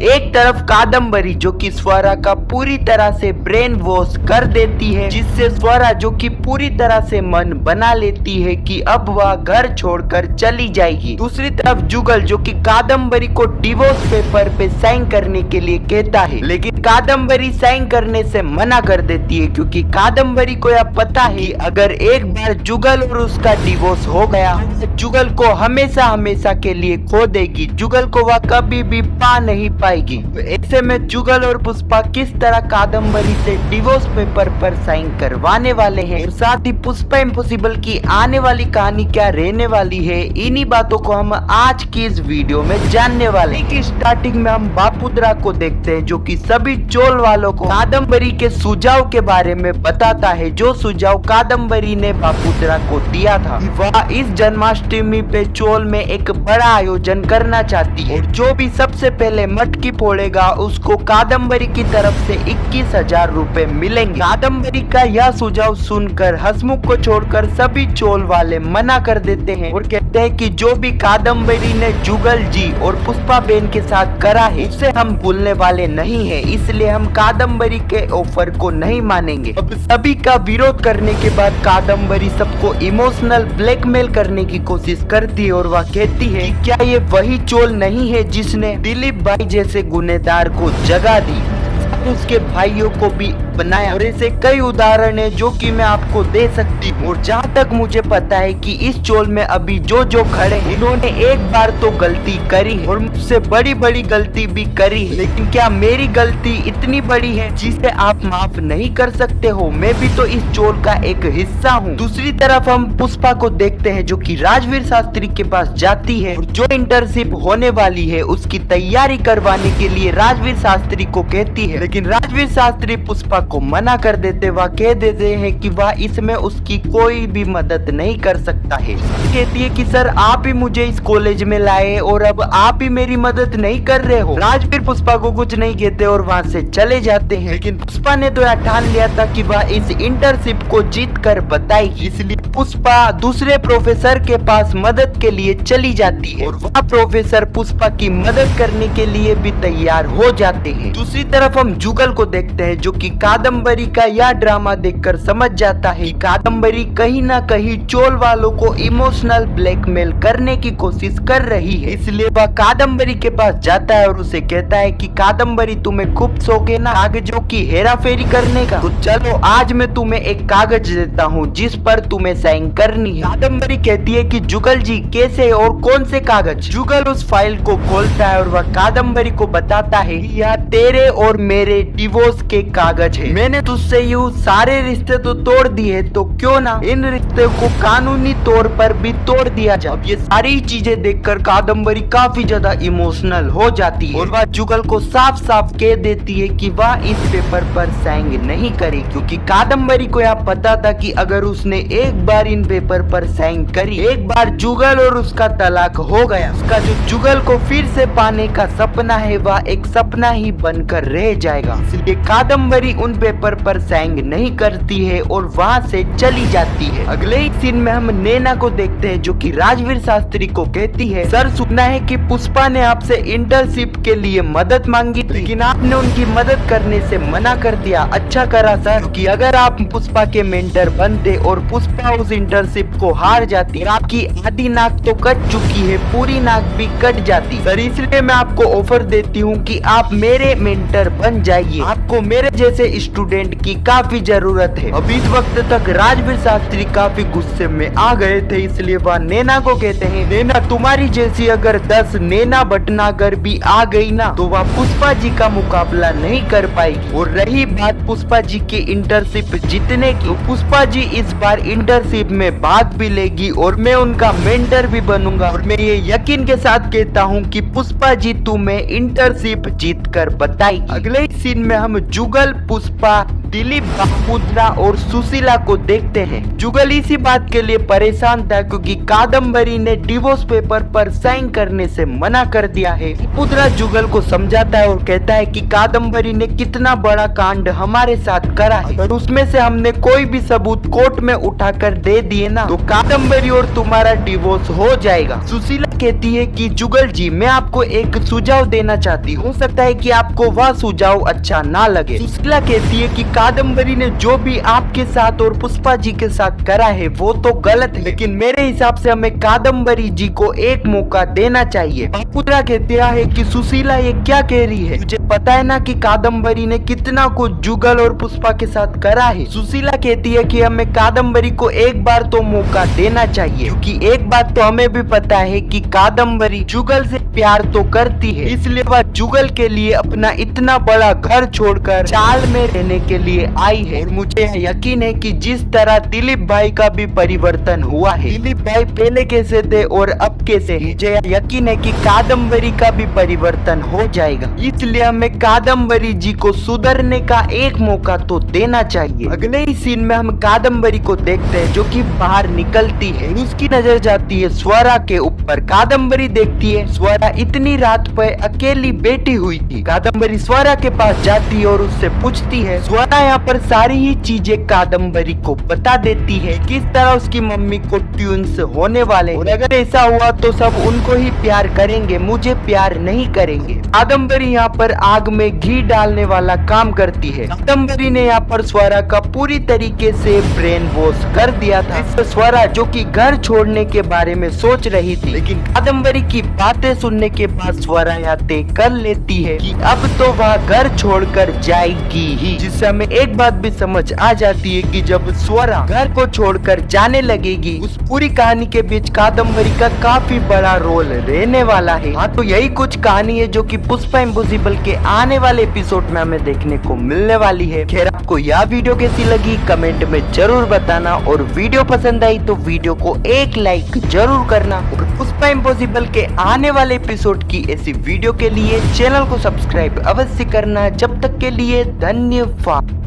एक तरफ कादम्बरी जो कि स्वरा का पूरी तरह से ब्रेन वॉश कर देती है, जिससे स्वरा जो कि पूरी तरह से मन बना लेती है कि अब वह घर छोड़कर चली जाएगी। दूसरी तरफ जुगल जो कि कादम्बरी को डिवोर्स पेपर पे साइन करने के लिए कहता है, लेकिन कादम्बरी साइन करने से मना कर देती है क्योंकि कादम्बरी को यह पता है कि अगर एक बार जुगल और उसका डिवोर्स हो गया, जुगल को हमेशा हमेशा के लिए खो देगी, जुगल को वह कभी भी पा नहीं पाएगी। ऐसे में जुगल और पुष्पा किस तरह कादम्बरी से डिवोर्स पेपर पर साइन करवाने वाले हैं, और साथ ही पुष्पा इम्पॉसिबल की आने वाली कहानी क्या रहने वाली है, इन्हीं बातों को हम आज की इस वीडियो में जानने वाले हैं। कि स्टार्टिंग में हम बापुद्रा को देखते हैं जो कि सभी चोल वालों को कादम्बरी के सुझाव के बारे में बताता है, जो सुझाव कादम्बरी ने बापुद्रा को दिया था। वह इस जन्माष्टमी पे चोल में एक बड़ा आयोजन करना चाहती है, और जो भी सबसे पहले मटकी फोड़ेगा उसको कादम्बरी की तरफ से 21,000 रुपए मिलेंगे। कादम्बरी का यह सुझाव सुनकर हसमुख को छोड़कर सभी चोल वाले मना कर देते हैं और कहते हैं कि जो भी कादम्बरी ने जुगल जी और पुष्पा बेन के साथ करा है उसे हम भूलने वाले नहीं है, इसलिए हम कादम्बरी के ऑफर को नहीं मानेंगे। अब सभी का विरोध करने के बाद कादम्बरी सबको इमोशनल ब्लैकमेल करने की कोशिश करती है और वह कहती है कि क्या ये वही चोल नहीं है जिसने दिलीप भाई जैसे गुनहगार को जगा दी, उसके भाइयों को भी बनाया, और ऐसे कई उदाहरण है जो कि मैं आपको दे सकती हूँ। और जहाँ तक मुझे पता है कि इस चोल में अभी जो जो खड़े हैं इन्होंने एक बार तो गलती करी है और मुझसे बड़ी बड़ी गलती भी करी है, लेकिन क्या मेरी गलती इतनी बड़ी है जिसे आप माफ नहीं कर सकते हो? मैं भी तो इस चोल का एक हिस्सा हूँ। दूसरी तरफ हम पुष्पा को देखते हैं जो कि राजवीर शास्त्री के पास जाती है और जो इंटर्नशिप होने वाली है उसकी तैयारी करवाने के लिए राजवीर शास्त्री को कहती है, लेकिन राजवीर शास्त्री पुष्पा को मना कर देते। वह कह देते हैं कि वह इसमें उसकी कोई भी मदद नहीं कर सकता है। कहती है कि सर आप ही मुझे इस कॉलेज में लाए और अब आप ही मेरी मदद नहीं कर रहे हो। राजवीर पुष्पा को कुछ नहीं कहते और वहाँ से चले जाते हैं, लेकिन पुष्पा ने तो यह ठान लिया था कि वह इस इंटर्नशिप को जीत कर बताएगी, इसलिए पुष्पा दूसरे प्रोफेसर के पास मदद के लिए चली जाती है और वह प्रोफेसर पुष्पा की मदद करने के लिए भी तैयार हो जाते हैं। दूसरी तरफ हम जुगल को देखते हैं जो कि कादम्बरी का यह ड्रामा देखकर समझ जाता है कादम्बरी कहीं ना कहीं चोल वालों को इमोशनल ब्लैकमेल करने की कोशिश कर रही है, इसलिए वह कादम्बरी के पास जाता है और उसे कहता है कि कादम्बरी तुम्हें खूब शौक है ना कागजों की हेरा फेरी करने का, तो चलो आज मैं तुम्हें एक कागज देता हूँ जिस पर तुम्हें साइन करनी है। कादम्बरी कहती है कि जुगल जी कैसे और कौन से कागज? जुगल उस फाइल को खोलता है और वह कादम्बरी को बताता है यह तेरे और मेरे डिवोर्स के कागज है। मैंने तुझसे यूं सारे रिश्ते तो तोड़ दिए, तो क्यों ना इन रिश्ते को कानूनी तौर पर भी तोड़ दिया जाए। अब ये सारी चीजें देखकर कादम्बरी काफी ज्यादा इमोशनल हो जाती है और वह जुगल को साफ साफ कह देती है कि वह इस पेपर पर साइन नहीं करे, क्योंकि कादम्बरी को यह पता था कि अगर उसने एक बार इन पेपर पर साइन करी, एक बार जुगल और उसका तलाक हो गया, उसका जो जुगल को फिर से पाने का सपना है वह एक सपना ही बनकर रह जाएगा। इसलिए कादम्बरी उन पेपर पर साइन नहीं करती है और वहाँ से चली जाती है। अगले ही सीन में हम नैना को देखते हैं जो कि राजवीर शास्त्री को कहती है सर सुना है कि पुष्पा ने आपसे इंटर्नशिप के लिए मदद मांगी, लेकिन आपने उनकी मदद करने से मना कर दिया। अच्छा करा सर, कि अगर आप पुष्पा के मेंटर बनते और पुष्पा उस इंटर्नशिप को हार जाती, आपकी आधी नाक तो कट चुकी है, पूरी नाक भी कट जाती सर, इसलिए मैं आपको ऑफर देती हूँ कि आप मेरे मेंटर बन जाइए, आपको मेरे जैसे स्टूडेंट की काफी जरूरत है। अब इस वक्त तक राजवीर शास्त्री काफी गुस्से में आ गए थे, इसलिए वह नैना को कहते हैं नैना तुम्हारी जैसी अगर 10 नैना भटनागर भी आ गई ना तो वह पुष्पा जी का मुकाबला नहीं कर पाएगी। और रही बात पुष्पा जी की इंटर्नशिप जीतने की, तो पुष्पा जी इस बार इंटर्नशिप में भाग भी लेगी और मैं उनका मेंटर भी बनूंगा, और मैं ये यकीन के साथ कहता हूँ कि पुष्पा जी तुम्हें इंटर्नशिप जीत कर बताएगी। अगले सीन में हम जुगल, पुष्पा, दिलीप बापुत्रा और सुशीला को देखते हैं। जुगल इसी बात के लिए परेशान था क्योंकि कादम्बरी ने डिवोर्स पेपर पर साइन करने से मना कर दिया है। बापुत्रा जुगल को समझाता है और कहता है कि कादम्बरी ने कितना बड़ा कांड हमारे साथ करा है, अगर उसमें से हमने कोई भी सबूत कोर्ट में उठाकर दे दिए ना तो कादम्बरी और तुम्हारा डिवोर्स हो जाएगा। सुशीला कहती है कि जुगल जी मैं आपको एक सुझाव देना चाहती हूँ, हो सकता है कि आपको वह सुझाव अच्छा ना लगे। सुशीला कहती है कि कादम्बरी ने जो भी आपके साथ और पुष्पा जी के साथ करा है वो तो गलत है, लेकिन मेरे हिसाब से हमें कादम्बरी जी को एक मौका देना चाहिए। बापुत्रा कहते है कि सुशीला ये क्या कह रही है, मुझे पता है ना कि कादम्बरी ने कितना कुछ जुगल और पुष्पा के साथ करा है। सुशीला कहती है कि हमें कादम्बरी को एक बार तो मौका देना चाहिए, क्योंकि एक बात तो हमें भी पता है कि कादम्बरी जुगल से प्यार तो करती है, इसलिए वह जुगल के लिए अपना इतना बड़ा घर छोड़कर चाल में रहने के लिए आई है। और मुझे यकीन है कि जिस तरह दिलीप भाई का भी परिवर्तन हुआ है, दिलीप भाई पहले कैसे थे और अब कैसे हैं, मुझे यकीन है कि कादम्बरी का भी परिवर्तन हो जाएगा। इसलिए हमें कादम्बरी जी को सुधरने का एक मौका तो देना चाहिए। अगले ही सीन में हम कादम्बरी को देखते हैं जो कि बाहर निकलती है, उसकी नजर जाती है स्वरा के ऊपर। कादम्बरी देखती है स्वरा इतनी रात पर अकेली बैठी हुई थी। कादम्बरी स्वरा के पास जाती है और उससे पूछती है। स्वरा यहाँ पर सारी ही चीजें कादम्बरी को बता देती है, किस तरह उसकी मम्मी को ट्यून्स होने वाले और अगर ऐसा हुआ तो सब उनको ही प्यार करेंगे, मुझे प्यार नहीं करेंगे। कादम्बरी यहाँ पर आग में घी डालने वाला काम करती है। कादम्बरी ने यहाँ पर स्वरा का पूरी तरीके से ब्रेन वॉश कर दिया था। इससे स्वरा जो कि घर छोड़ने के बारे में सोच रही थी, लेकिन कादम्बरी की बातें सुनने के बाद स्वरा यहाँ तय कर लेती है कि अब तो वह घर छोड़कर जाएगी ही, जिससे हमें एक बात भी समझ आ जाती है कि जब स्वरा घर को छोड़कर जाने लगेगी उस पूरी कहानी के बीच कादम्बरी का काफी बड़ा रोल रहने वाला है। हाँ, तो यही कुछ कहानी है जो कि पुष्पा इम्पॉसिबल के आने वाले एपिसोड में हमें देखने को मिलने वाली है। खैर, आपको यह वीडियो कैसी लगी कमेंट में जरूर बताना और वीडियो पसंद आई तो वीडियो को एक लाइक जरूर करना और पुष्पा इम्पॉसिबल के आने वाले एपिसोड की ऐसी वीडियो के लिए चैनल को सब्सक्राइब अवश्य करना। जब तक के लिए धन्यवाद।